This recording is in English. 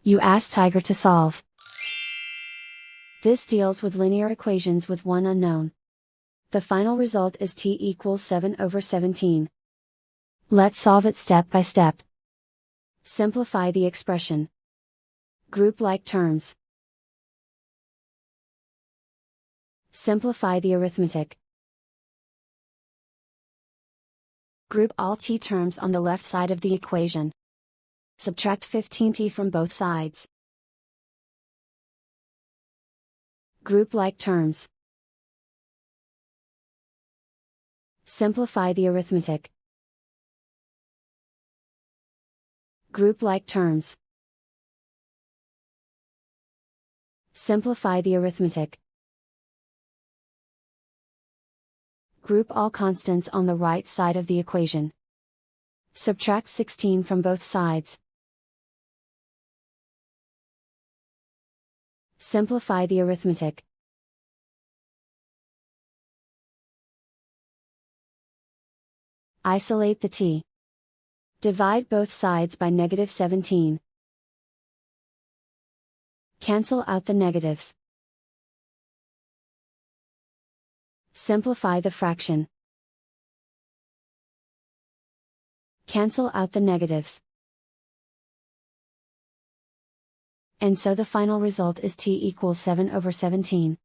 You ask Tiger to solve. This deals with linear equations with one unknown. The final result is t equals 7/17. Let's solve it step by step. Simplify the expression. Group like terms. Simplify the arithmetic. Group all t terms on the left side of the equation. Subtract 15t from both sides. Group like terms. Simplify the arithmetic. Group like terms. Simplify the arithmetic. Group all constants on the right side of the equation. Subtract 16 from both sides. Simplify the arithmetic. Isolate the t. Divide both sides by -17. Cancel out the negatives. Simplify the fraction. Cancel out the negatives. And so the final result is t equals 7/17.